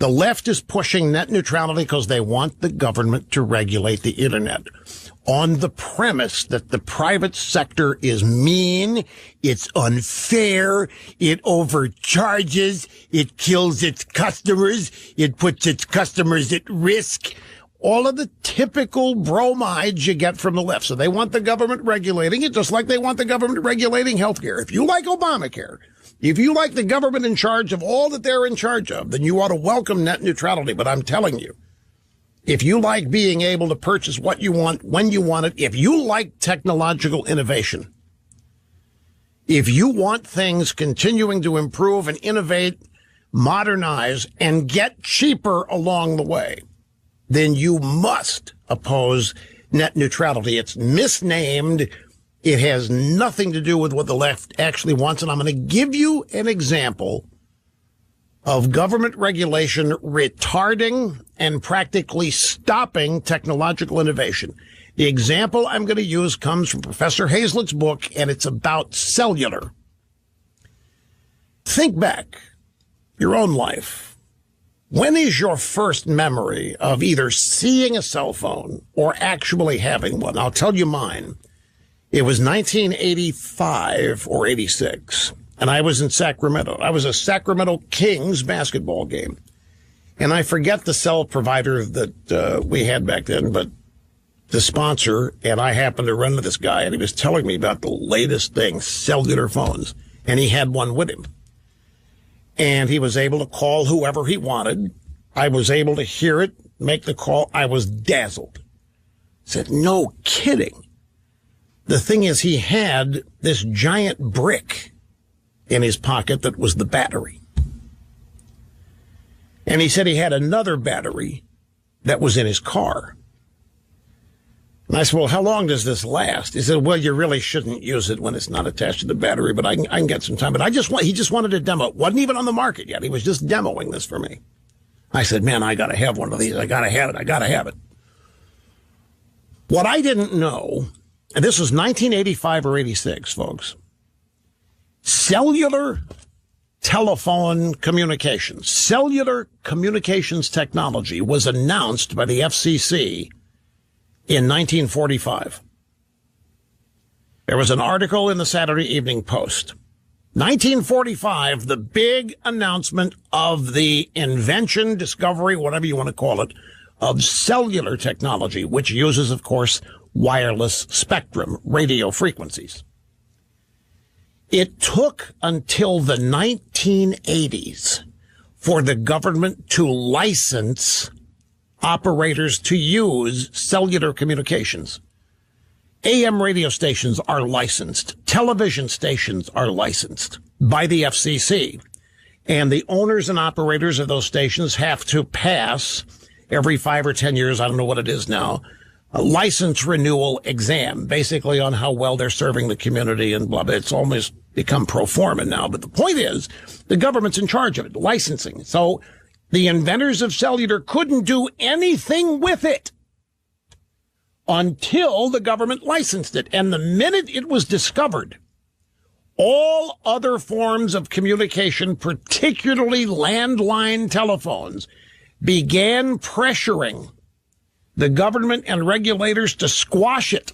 The left is pushing net neutrality because they want the government to regulate the internet on the premise that the private sector is mean, it's unfair, it overcharges, it kills its customers, it puts its customers at risk. All of the typical bromides you get from the left. So they want the government regulating it just like they want the government regulating healthcare. If you like Obamacare, if you like the government in charge of all that they're in charge of, then you ought to welcome net neutrality. But I'm telling you, if you like being able to purchase what you want, when you want it, if you like technological innovation, if you want things continuing to improve and innovate, modernize, and get cheaper along the way, then you must oppose net neutrality. It's misnamed. It has nothing to do with what the left actually wants. And I'm going to give you an example of government regulation retarding and practically stopping technological innovation. The example I'm going to use comes from Professor Hazlitt's book, and it's about cellular. Think back, your own life. When is your first memory of either seeing a cell phone or actually having one? I'll tell you mine. It was 1985 or 86. And I was in Sacramento. I was a Sacramento Kings basketball game. And I forget the cell provider that we had back then, but the sponsor, and I happened to run into this guy, and he was telling me about the latest thing, cellular phones. And he had one with him. And he was able to call whoever he wanted. I was able to hear it, make the call. I was dazzled. Said, no kidding. The thing is, he had this giant brick in his pocket that was the battery. And he said he had another battery that was in his car. And I said, well, how long does this last? He said, well, you really shouldn't use it when it's not attached to the battery, but I can get some time. But he just wanted to demo it. Wasn't even on the market yet. He was just demoing this for me. I said, man, I got to have one of these. I got to have it. What I didn't know, and this was 1985 or 86, folks, cellular telephone communications, cellular communications technology was announced by the FCC in 1945. There was an article in the Saturday Evening Post. 1945, the big announcement of the invention, discovery, whatever you want to call it, of cellular technology, which uses, of course, wireless spectrum, radio frequencies. It took until the 1980s for the government to license operators to use cellular communications. AM radio stations are licensed. Television stations are licensed by the FCC. And the owners and operators of those stations have to pass every 5 or 10 years, I don't know what it is now, a license renewal exam, basically on how well they're serving the community and blah, blah. It's almost become pro forma now. But the point is, the government's in charge of it, licensing. So the inventors of cellular couldn't do anything with it until the government licensed it. And the minute it was discovered, all other forms of communication, particularly landline telephones, began pressuring the government and regulators to squash it.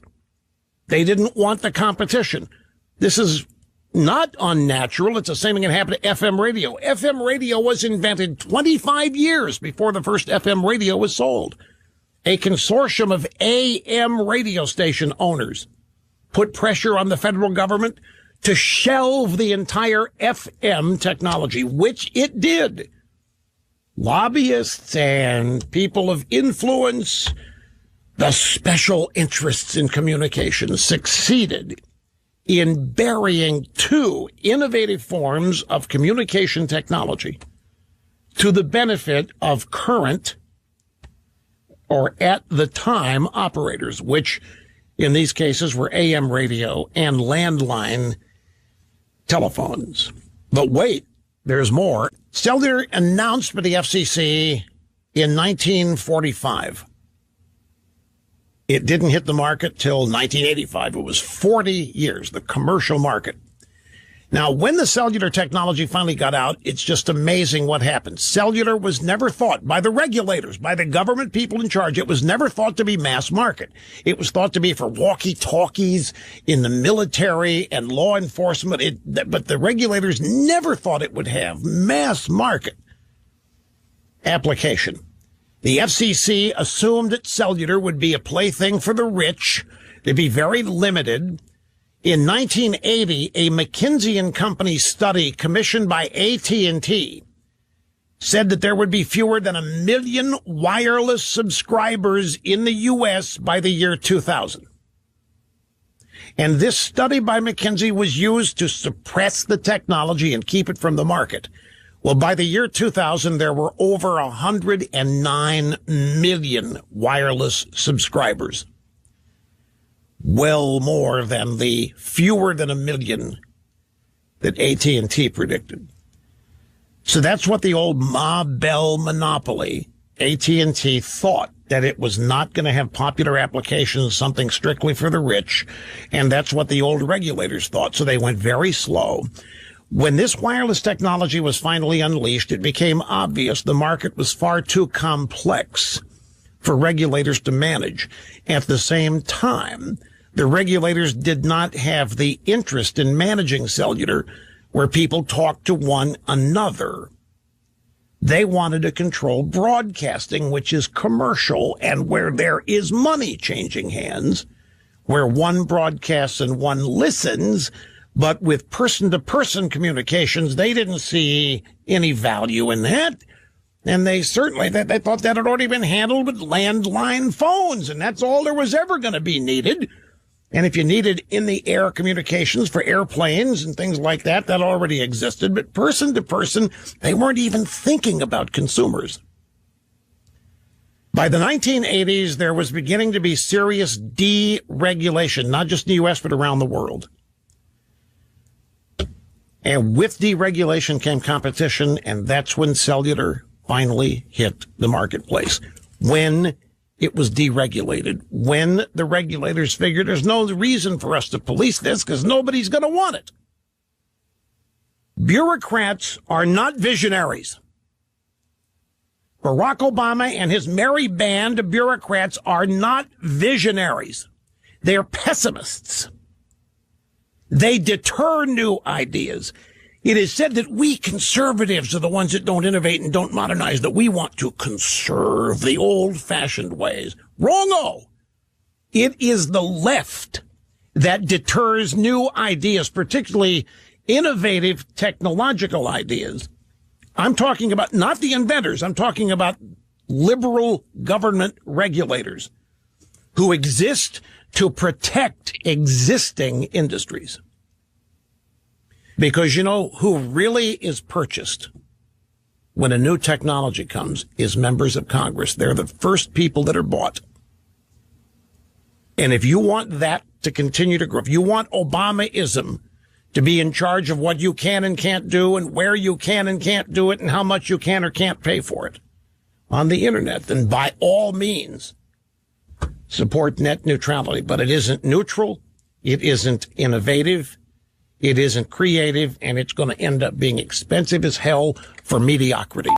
They didn't want the competition. This is not unnatural. It's the same thing that happened to FM radio. FM radio was invented 25 years before the first FM radio was sold. A consortium of AM radio station owners put pressure on the federal government to shelve the entire FM technology, which it did. Lobbyists and people of influence, the special interests in communications, succeeded in burying two innovative forms of communication technology to the benefit of current or at the time operators, which in these cases were AM radio and landline telephones. But wait, there's more. Cellular announced by the FCC in 1945. It didn't hit the market till 1985. It was 40 years, the commercial market. Now, when the cellular technology finally got out, it's just amazing what happened. Cellular was never thought by the regulators, by the government people in charge. It was never thought to be mass market. It was thought to be for walkie-talkies in the military and law enforcement. But the regulators never thought it would have mass market application. The FCC assumed that cellular would be a plaything for the rich. They'd be very limited. In 1980, a McKinsey & Company study commissioned by AT&T said that there would be fewer than 1 million wireless subscribers in the U.S. by the year 2000. And this study by McKinsey was used to suppress the technology and keep it from the market. Well, by the year 2000, there were over 109 million wireless subscribers. Well more than the fewer than 1 million that AT&T predicted. So that's what the old Ma Bell monopoly, AT&T, thought, that it was not going to have popular applications, something strictly for the rich. And that's what the old regulators thought. So they went very slow. When this wireless technology was finally unleashed, it became obvious the market was far too complex for regulators to manage. At the same time, the regulators did not have the interest in managing cellular where people talk to one another. They wanted to control broadcasting, which is commercial, and where there is money changing hands, where one broadcasts and one listens. But with person-to-person communications, they didn't see any value in that. And they certainly, they thought that had already been handled with landline phones, and that's all there was ever going to be needed. And if you needed in-the-air communications for airplanes and things like that, that already existed. But person-to-person, they weren't even thinking about consumers. By the 1980s, there was beginning to be serious deregulation, not just in the U.S., but around the world. And with deregulation came competition, and that's when cellular finally hit the marketplace. When it was deregulated, when the regulators figured there's no reason for us to police this because nobody's going to want it. Bureaucrats are not visionaries. Barack Obama and his merry band of bureaucrats are not visionaries. They're pessimists. They deter new ideas. It is said that we conservatives are the ones that don't innovate and don't modernize, that we want to conserve the old-fashioned ways. Wrong-o. It is the left that deters new ideas, particularly innovative technological ideas. I'm talking about not the inventors. I'm talking about liberal government regulators who exist to protect existing industries. Because you know who really is purchased when a new technology comes is members of Congress. They're the first people that are bought. And if you want that to continue to grow, if you want Obamaism to be in charge of what you can and can't do and where you can and can't do it and how much you can or can't pay for it on the internet, then by all means, support net neutrality. But it isn't neutral. It isn't innovative. It isn't creative. And it's going to end up being expensive as hell for mediocrity.